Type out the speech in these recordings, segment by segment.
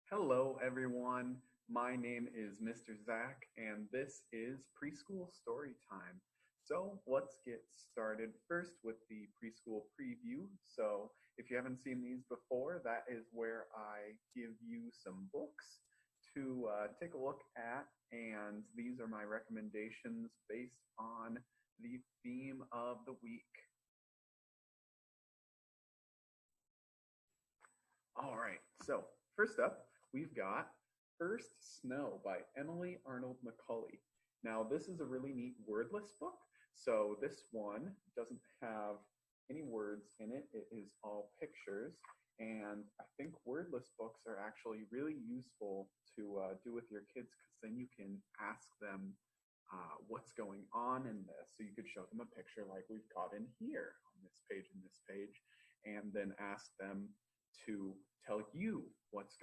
Hello, everyone. My name is Mr. Zach, and this is Preschool Story Time. So let's get started first with the preschool preview. So if you haven't seen these before, that is where I give you some books to take a look at, and these are my recommendations based on the theme of the week. All right, so first up, we've got First Snow by Emily Arnold McCulley. Now, this is a really neat wordless book. So this one doesn't have any words in it. It is all pictures. And I think wordless books are actually really useful to do with your kids because then you can ask them what's going on in this. So you could show them a picture like we've got in here on this page, and then ask them to tell you what's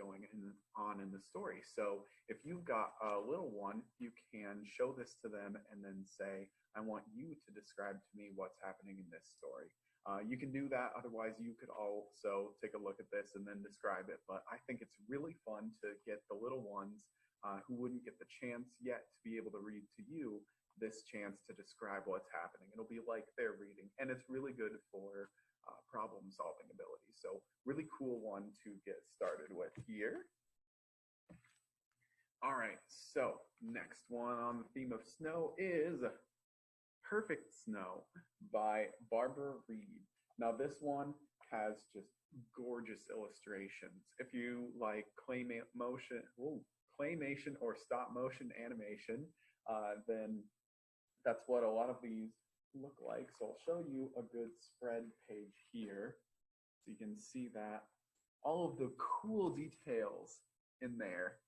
on in the story. So if you've got a little one, you can show this to them and then say, I want you to describe to me what's happening in this story. You can do that. Otherwise, you could also take a look at this and then describe it. But I think it's really fun to get the little ones who wouldn't get the chance yet to be able to read to you this chance to describe what's happening. It'll be like they're reading. And it's really good for problem solving ability. So really cool one to get started with here. All right, so next one on the theme of snow is Perfect Snow by Barbara Reed. Now this one has just gorgeous illustrations. If you like claymation or stop motion animation, then that's what a lot of these look like. So I'll show you a good spread page here so you can see that all of the cool details in there.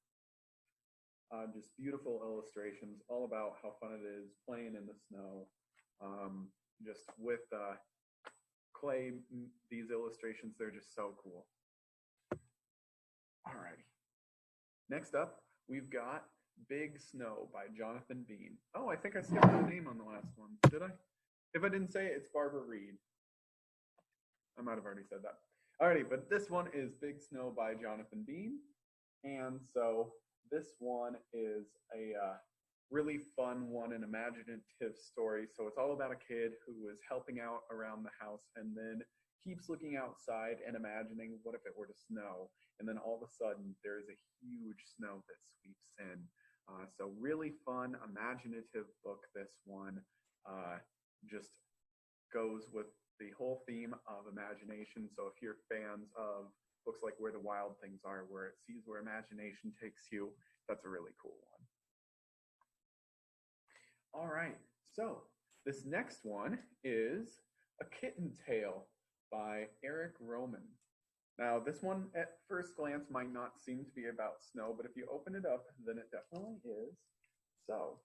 Just beautiful illustrations, all about how fun it is playing in the snow. Just with clay, these illustrations, they're just so cool. All righty. Next up, we've got Big Snow by Jonathan Bean. Oh, I think I skipped the name on the last one. Did I? If I didn't say it, it's Barbara Reed. I might have already said that. Alrighty, but this one is Big Snow by Jonathan Bean. And so this one is a really fun one, an imaginative story. So it's all about a kid who is helping out around the house and then keeps looking outside and imagining what if it were to snow. And then all of a sudden there's a huge snow that sweeps in. So really fun, imaginative book, this one. Just goes with the whole theme of imagination. So if you're fans of books like Where the Wild Things Are, where it sees where imagination takes you, that's a really cool one. All right, so this next one is A Kitten Tale by Eric Roman. Now, this one at first glance might not seem to be about snow, but if you open it up, then it definitely is. So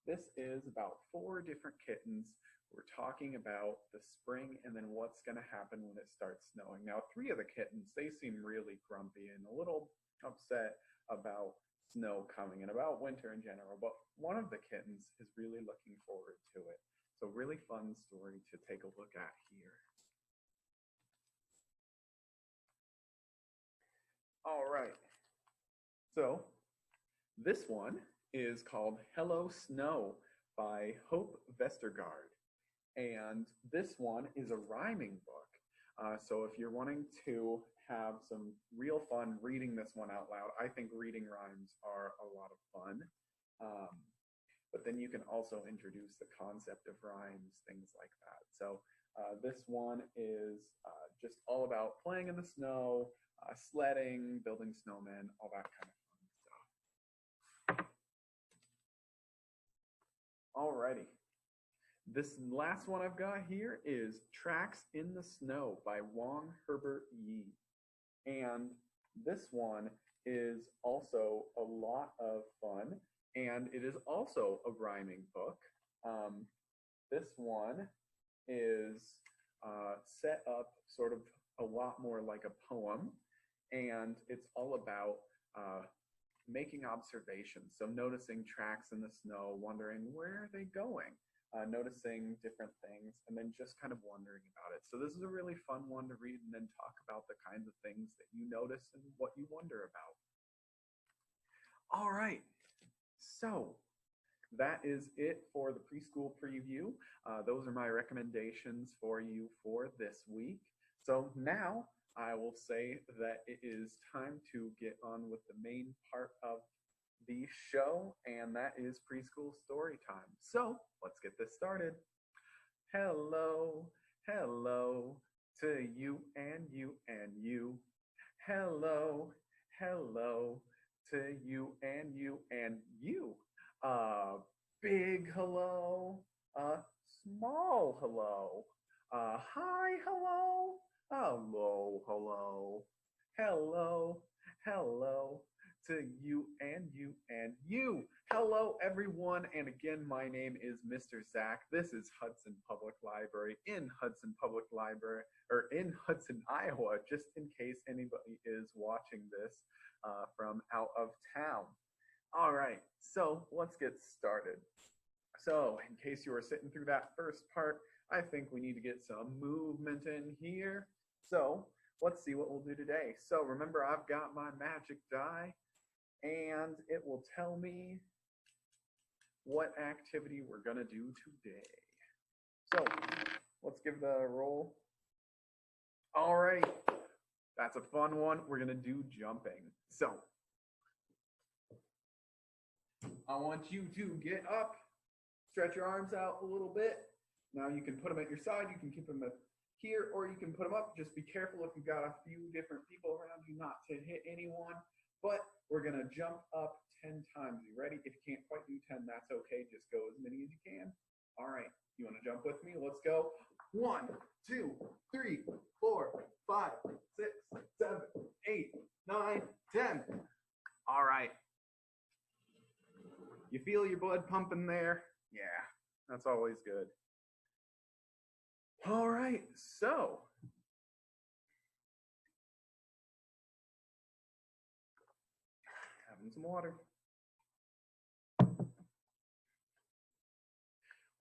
this is about 4 different kittens. We're talking about the spring and then what's going to happen when it starts snowing. Now, 3 of the kittens, they seem really grumpy and a little upset about snow coming and about winter in general, but one of the kittens is really looking forward to it. So really fun story to take a look at here. All right. So this one is called Hello Snow by Hope Vestergaard. And this one is a rhyming book. So if you're wanting to have some real fun reading this one out loud, I think reading rhymes are a lot of fun. But then you can also introduce the concept of rhymes, things like that. So this one is just all about playing in the snow, sledding, building snowmen, all that kind of fun stuff. Alrighty. This last one I've got here is Tracks in the Snow by Wong Herbert Yi. And this one is also a lot of fun, and it is also a rhyming book. This one is set up sort of a lot more like a poem, and it's all about making observations. So noticing tracks in the snow, wondering where are they going? Noticing different things, and then just kind of wondering about it. So this is a really fun one to read and then talk about the kinds of things that you notice and what you wonder about. All right. So that is it for the preschool preview. Those are my recommendations for you for this week. So now I will say that it is time to get on with the main part of the show, and that is preschool story time. So let's get this started. Hello, hello to you and you and you. Hello, hello to you and you and you. A big hello, a small hello, a hi hello, a low hello. Hello, hello to you and you and you. Hello, everyone. And again, my name is Mr. Zach. This is Hudson Public Library in Hudson Public Library, or in Hudson, Iowa, just in case anybody is watching this from out of town. All right, so let's get started. So, in case you were sitting through that first part, I think we need to get some movement in here. So, let's see what we'll do today. So, remember, I've got my magic die, and it will tell me what activity we're going to do today. So, let's give the roll. All right, that's a fun one. We're going to do jumping. So, I want you to get up, stretch your arms out a little bit. Now you can put them at your side, you can keep them here, or you can put them up. Just be careful if you've got a few different people around you not to hit anyone. But we're gonna jump up 10 times. You ready? If you can't quite do 10, that's okay. Just go as many as you can. All right, you wanna jump with me? Let's go. 1, 2, 3, 4, 5, 6, 7, 8, 9, 10. All right. You feel your blood pumping there? Yeah, that's always good. All right, so having some water.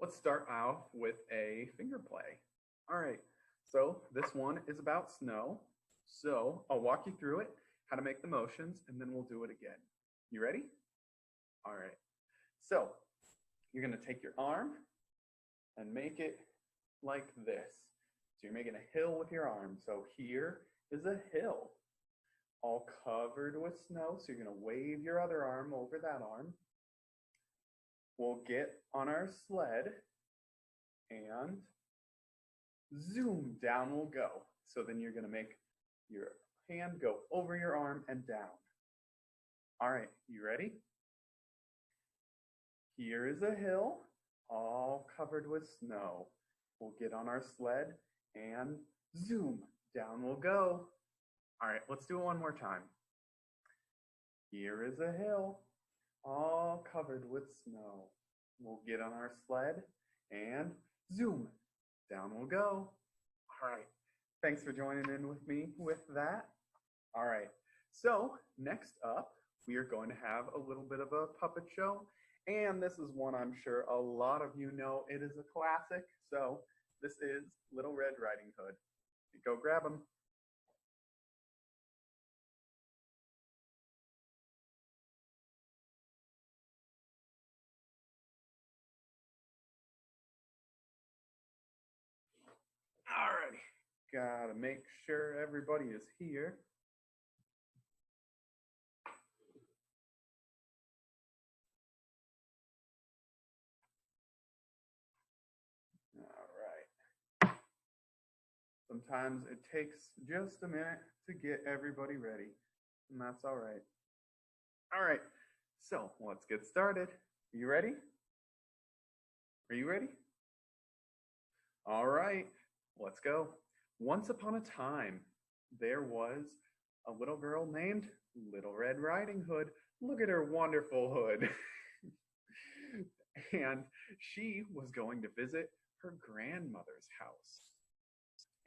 Let's start out with a finger play. All right, so this one is about snow. So I'll walk you through it, how to make the motions, and then we'll do it again. You ready? All right. So you're going to take your arm and make it like this. So you're making a hill with your arm. So here is a hill, all covered with snow. So you're going to wave your other arm over that arm. We'll get on our sled and zoom, down we'll go. So then you're going to make your hand go over your arm and down. All right, you ready? Here is a hill, all covered with snow. We'll get on our sled and zoom, down we'll go. All right, let's do it one more time. Here is a hill, all covered with snow. We'll get on our sled and zoom, down we'll go. All right, thanks for joining in with me with that. All right, so next up, we are going to have a little bit of a puppet show. And this is one I'm sure a lot of you know. It is a classic. So this is Little Red Riding Hood. Go grab them. All right. Gotta make sure everybody is here. Sometimes it takes just a minute to get everybody ready, and that's all right. All right, so let's get started. You ready? Are you ready? All right, let's go. Once upon a time, there was a little girl named Little Red Riding Hood. Look at her wonderful hood. And she was going to visit her grandmother's house.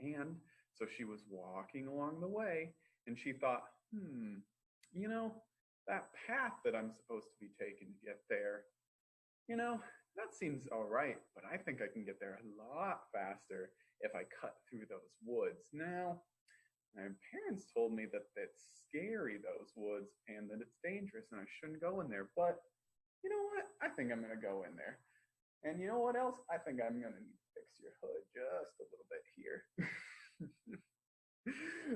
And so she was walking along the way and she thought, you know, that path that I'm supposed to be taking to get there, you know, that seems all right, but I think I can get there a lot faster if I cut through those woods. Now, My parents told me that it's scary, those woods, and that it's dangerous and I shouldn't go in there. But you know what? I think I'm going to go in there. And you know what else? I think I'm going to need to fix your hood just a little bit here.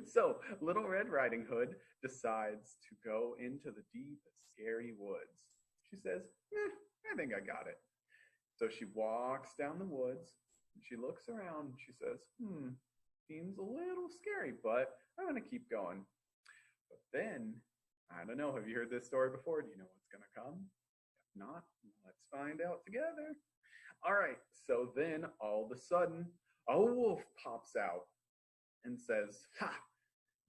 So, Little Red Riding Hood decides to go into the deep, scary woods. She says, I think I got it. So she walks down the woods, and she looks around, and she says, seems a little scary, but I'm going to keep going. But then, I don't know, have you heard this story before? Do you know what's going to come? If not, let's find out together. All right, so then all of a sudden, a wolf pops out and says, "Ha!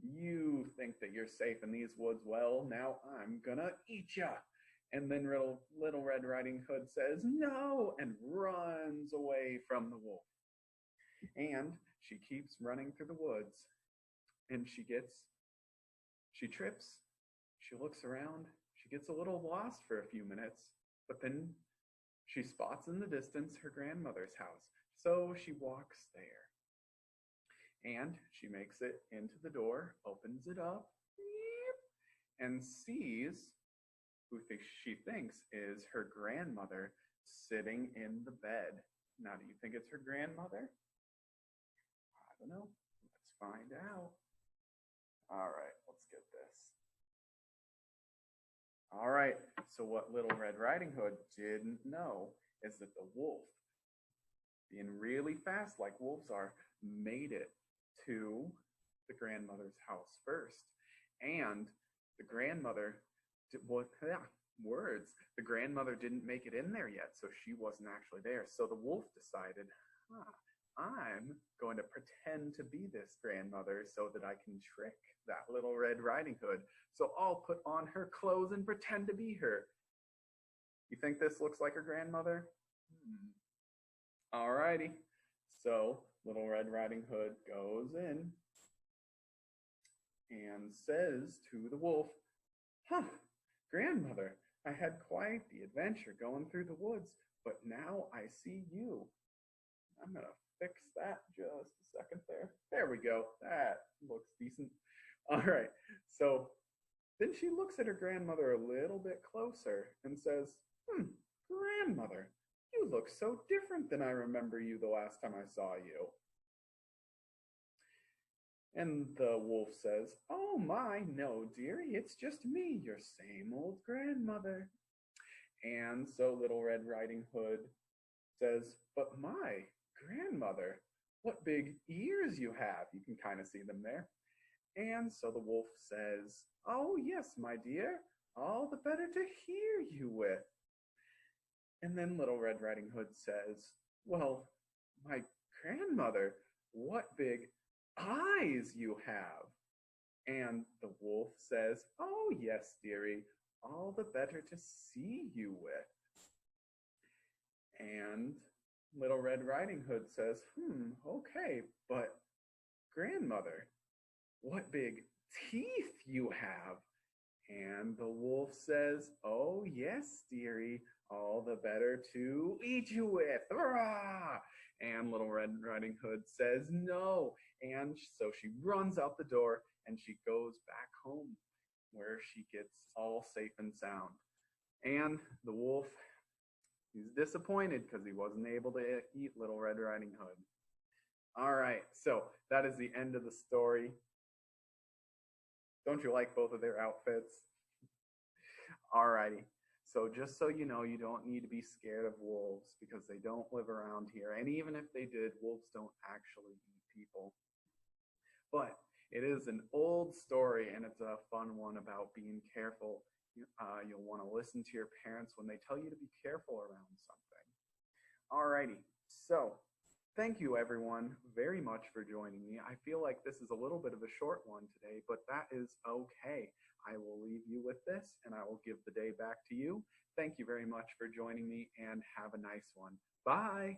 You think that you're safe in these woods? Well, now I'm gonna eat ya." And then Little Red Riding Hood says, "No," and runs away from the wolf. And she keeps running through the woods, and she trips, she looks around, she gets a little lost for a few minutes, but then she spots in the distance her grandmother's house. So she walks there. And she makes it into the door, opens it up, and sees who she thinks is her grandmother sitting in the bed. Now, do you think it's her grandmother? I don't know. Let's find out. All right, let's get this. All right, so what Little Red Riding Hood didn't know is that the wolf, being really fast like wolves are, made it to the grandmother's house first. And the grandmother, the grandmother didn't make it in there yet, so she wasn't actually there. So the wolf decided, I'm going to pretend to be this grandmother so that I can trick that Little Red Riding Hood. So I'll put on her clothes and pretend to be her. You think this looks like her grandmother? Alrighty. So Little Red Riding Hood goes in and says to the wolf, grandmother, I had quite the adventure going through the woods, but now I see you. I'm going to fix that just a second there. There we go. That looks decent. All right. So then she looks at her grandmother a little bit closer and says, grandmother, you look so different than I remember you the last time I saw you. And the wolf says, oh my, no, dearie, it's just me, your same old grandmother. And so Little Red Riding Hood says, but my grandmother, what big ears you have. You can kind of see them there. And so the wolf says, oh yes, my dear, all the better to hear you with. And then Little Red Riding Hood says, well, my grandmother, what big eyes you have. And the wolf says, oh yes, dearie, all the better to see you with. And Little Red Riding Hood says, okay, but grandmother, what big teeth you have. And the wolf says, oh yes, dearie, all the better to eat you with. Hurrah! And Little Red Riding Hood says no. And so she runs out the door and she goes back home where she gets all safe and sound. And the wolf, he's disappointed because he wasn't able to eat Little Red Riding Hood. All right, so that is the end of the story. Don't you like both of their outfits? All righty. So just so you know, you don't need to be scared of wolves because they don't live around here. And even if they did, wolves don't actually eat people. But it is an old story and it's a fun one about being careful. You'll want to listen to your parents when they tell you to be careful around something. All righty. So thank you everyone very much for joining me. I feel like this is a little bit of a short one today, but that is okay. I will leave you with this and I will give the day back to you. Thank you very much for joining me and have a nice one. Bye.